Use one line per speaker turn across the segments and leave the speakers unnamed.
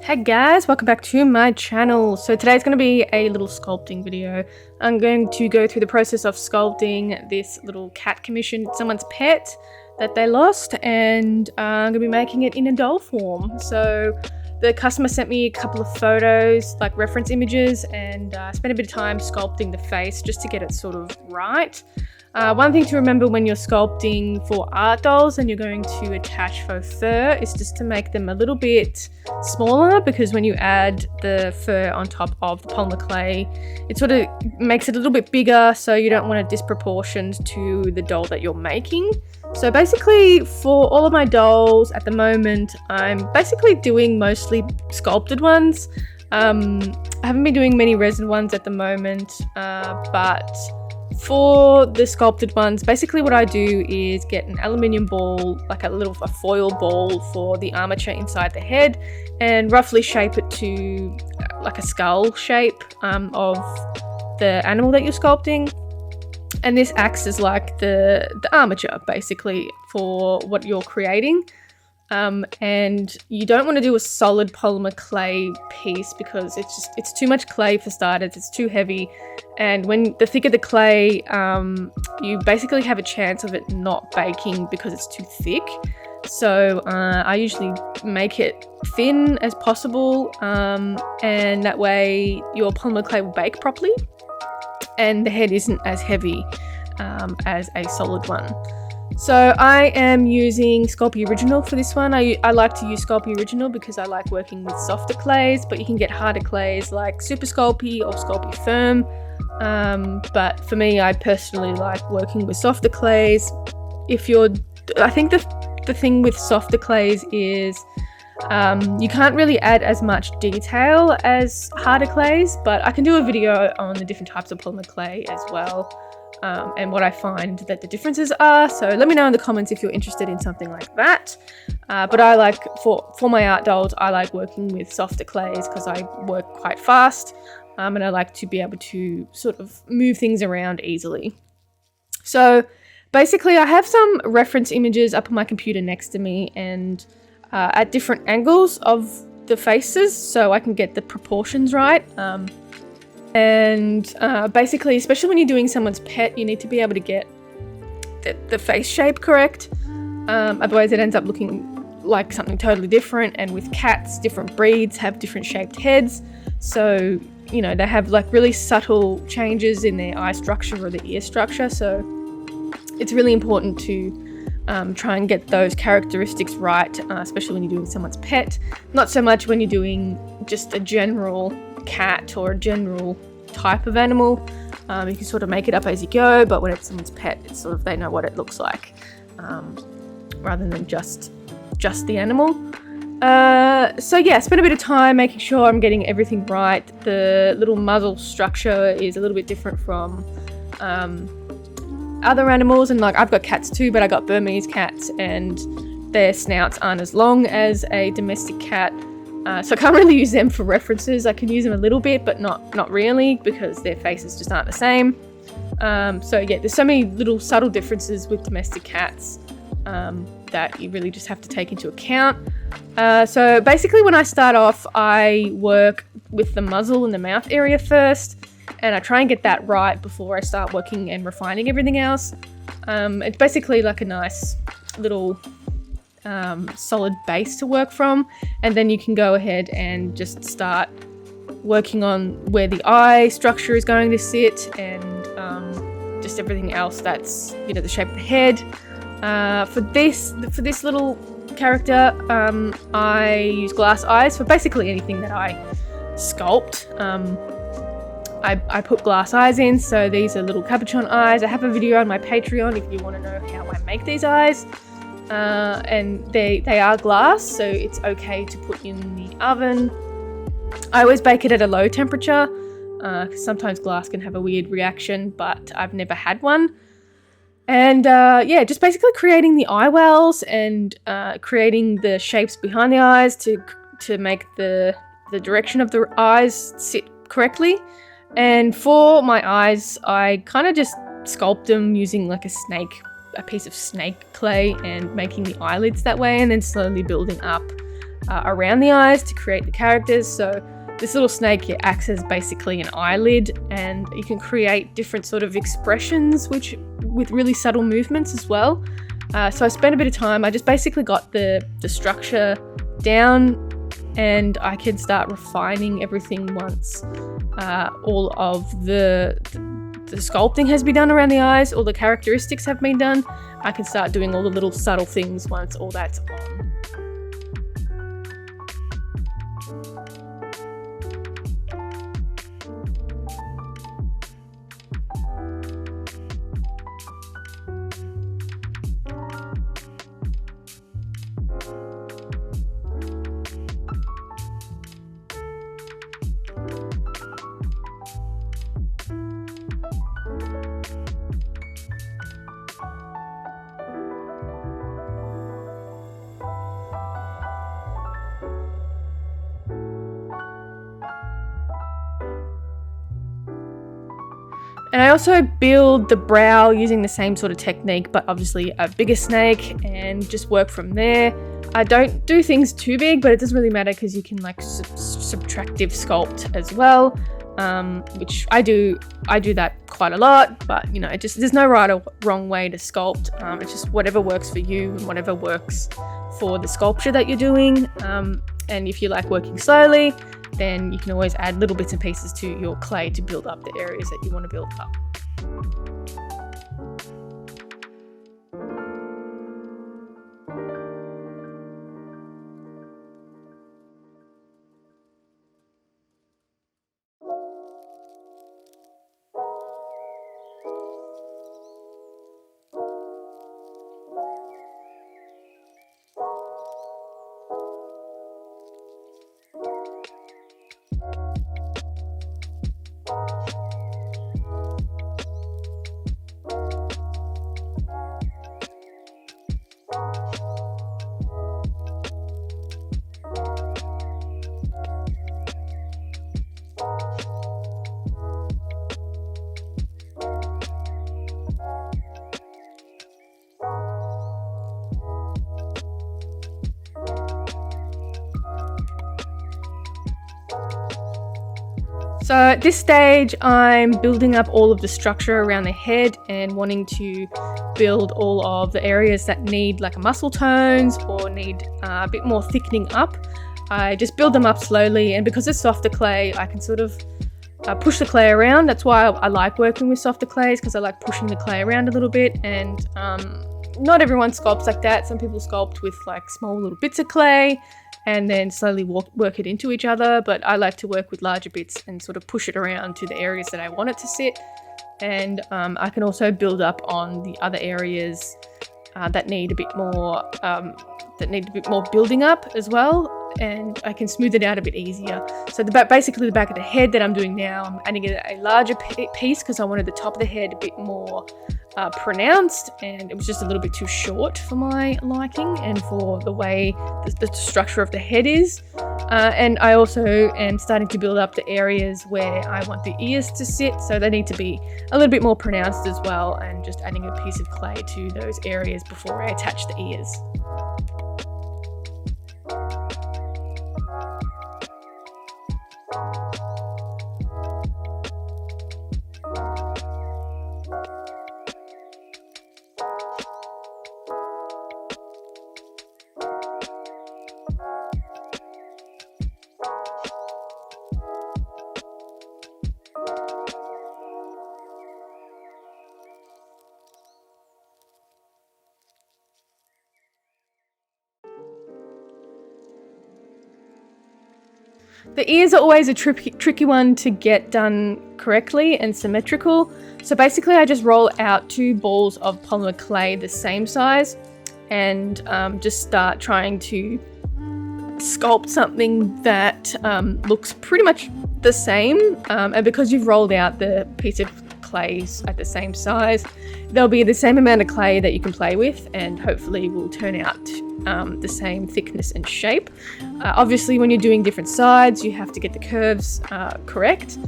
Hey guys, welcome back to my channel. So today's going to be a little sculpting video. I'm going to go through the process of sculpting this little cat commission. It's someone's pet that they lost, and I'm going to be making it in a doll form. So the customer sent me a couple of photos, like reference images, and spent a bit of time sculpting the face just to get it sort of right. One thing to remember when you're sculpting for art dolls and you're going to attach faux fur is just to make them a little bit smaller, because when you add the fur on top of the polymer clay, it sort of makes it a little bit bigger, so you don't want it disproportioned to the doll that you're making. So basically for all of my dolls at the moment, I'm basically doing mostly sculpted ones. I haven't been doing many resin ones at the moment, but for the sculpted ones, basically what I do is get an aluminium ball, like a foil ball for the armature inside the head, and roughly shape it to like a skull shape of the animal that you're sculpting. And this acts as like the armature basically for what you're creating. And you don't want to do a solid polymer clay piece because it's too much clay for starters. It's too heavy, and when the thicker the clay, you basically have a chance of it not baking because it's too thick. So I usually make it thin as possible, and that way your polymer clay will bake properly and the head isn't as heavy as a solid one. So I am using Sculpting Original for this one. I like to use Sculpting Original because I like working with softer clays, but you can get harder clays like Super Sculpey or Sculpey Firm. But for me, I personally like working with softer clays. I think the thing with softer clays is you can't really add as much detail as harder clays, but I can do a video on the different types of polymer clay as well. And what I find that the differences are. So let me know in the comments if you're interested in something like that. But I like, for my art dolls, I like working with softer clays because I work quite fast, and I like to be able to sort of move things around easily. So basically I have some reference images up on my computer next to me, and at different angles of the faces so I can get the proportions right. And basically, especially when you're doing someone's pet, you need to be able to get the face shape correct. Otherwise it ends up looking like something totally different. And with cats, different breeds have different shaped heads. So, you know, they have like really subtle changes in their eye structure or the ear structure. So it's really important to try and get those characteristics right, especially when you're doing someone's pet. Not so much when you're doing just a general cat or a general type of animal. You can sort of make it up as you go, but when it's someone's pet, it's sort of, they know what it looks like, rather than just the animal. So yeah, spend a bit of time making sure I'm getting everything right. The little muzzle structure is a little bit different from other animals, and like I've got cats too, but I got Burmese cats and their snouts aren't as long as a domestic cat. So I can't really use them for references. I can use them a little bit, but not really, because their faces just aren't the same. So yeah, there's so many little subtle differences with domestic cats that you really just have to take into account. So basically when I start off, I work with the muzzle and the mouth area first, and I try and get that right before I start working and refining everything else. It's basically like a nice little solid base to work from, and then you can go ahead and just start working on where the eye structure is going to sit, and just everything else that's, you know, the shape of the head. For this little character, I use glass eyes for basically anything that I sculpt. I put glass eyes in, so these are little capuchon eyes. I have a video on my Patreon if you want to know how I make these eyes. And they are glass, so it's okay to put in the oven. I always bake it at a low temperature, because sometimes glass can have a weird reaction, but I've never had one. And yeah, just basically creating the eye wells and creating the shapes behind the eyes to make the direction of the eyes sit correctly. And for my eyes, I kind of just sculpt them using like a piece of snake clay and making the eyelids that way, and then slowly building up around the eyes to create the characters. So this little snake here acts as basically an eyelid, and you can create different sort of expressions with really subtle movements as well. So I spent a bit of time. I just basically got the structure down, and I can start refining everything once all of the sculpting has been done around the eyes, all the characteristics have been done. I can start doing all the little subtle things once all that's on. And I also build the brow using the same sort of technique, but obviously a bigger snake, and just work from there. I don't do things too big, but it doesn't really matter because you can like subtractive sculpt as well, which I do that quite a lot. But you know, there's no right or wrong way to sculpt. It's just whatever works for you and whatever works for the sculpture that you're doing. And if you like working slowly, then you can always add little bits and pieces to your clay to build up the areas that you want to build up. So at this stage, I'm building up all of the structure around the head and wanting to build all of the areas that need like muscle tones or need a bit more thickening up. I just build them up slowly, and because it's softer clay, I can sort of push the clay around. That's why I like working with softer clays, because I like pushing the clay around a little bit. And not everyone sculpts like that. Some people sculpt with like small little bits of clay and then slowly work it into each other, but I like to work with larger bits and sort of push it around to the areas that I want it to sit. And I can also build up on the other areas that need a bit more building up as well, and I can smooth it out a bit easier. So basically the back of the head that I'm doing now, I'm adding a larger piece because I wanted the top of the head a bit more pronounced, and it was just a little bit too short for my liking and for the way the structure of the head is. And I also am starting to build up the areas where I want the ears to sit, so they need to be a little bit more pronounced as well, and just adding a piece of clay to those areas before I attach the ears. The ears are always a tricky one to get done correctly and symmetrical. So basically I just roll out 2 balls of polymer clay the same size and just start trying to sculpt something that looks pretty much the same. And because you've rolled out the piece of clays at the same size, there'll be the same amount of clay that you can play with, and hopefully will turn out the same thickness and shape. Obviously when you're doing different sides, you have to get the curves correct,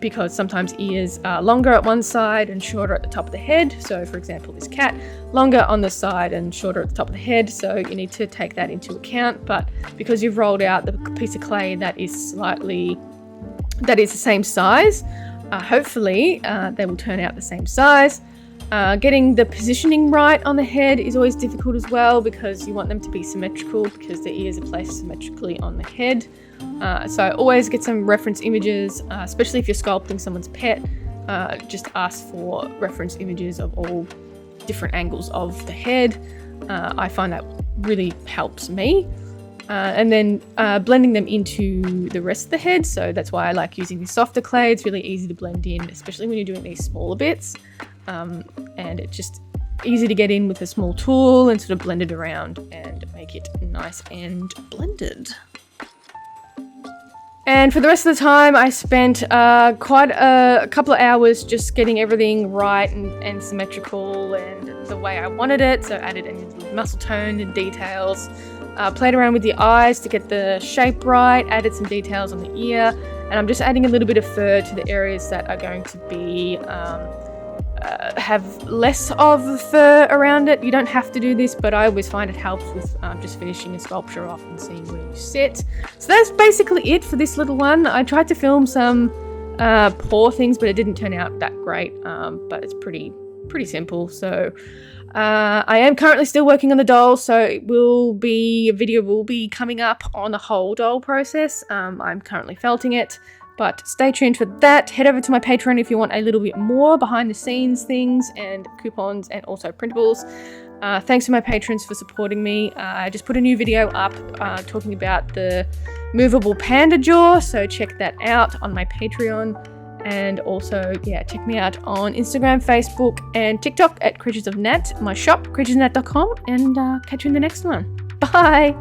because sometimes ears are longer at one side and shorter at the top of the head. So for example, this cat, longer on the side and shorter at the top of the head. So you need to take that into account. But because you've rolled out the piece of clay that is the same size, hopefully they will turn out the same size. Getting the positioning right on the head is always difficult as well, because you want them to be symmetrical, because the ears are placed symmetrically on the head. So always get some reference images, especially if you're sculpting someone's pet. Just ask for reference images of all different angles of the head. I find that really helps me. And then blending them into the rest of the head. So that's why I like using the softer clay. It's really easy to blend in, especially when you're doing these smaller bits. And it's just easy to get in with a small tool and sort of blend it around and make it nice and blended. And for the rest of the time, I spent quite a couple of hours just getting everything right and symmetrical and the way I wanted it. So added any muscle tone and details. Played around with the eyes to get the shape right, added some details on the ear, and I'm just adding a little bit of fur to the areas that are going to be have less of fur around it. You don't have to do this, but I always find it helps with just finishing a sculpture off and seeing where you sit. So that's basically it for this little one. I tried to film some paw things, but it didn't turn out that great, but it's pretty simple. So I am currently still working on the doll, so a video will be coming up on the whole doll process. I'm currently felting it, but stay tuned for that. Head over to my Patreon if you want a little bit more behind the scenes things and coupons and also printables. Thanks to my patrons for supporting me. I just put a new video up talking about the movable panda jaw, so check that out on my Patreon. And also, check me out on Instagram, Facebook, and TikTok at Creatures of Nat, my shop, creaturesofnat.com, and catch you in the next one. Bye!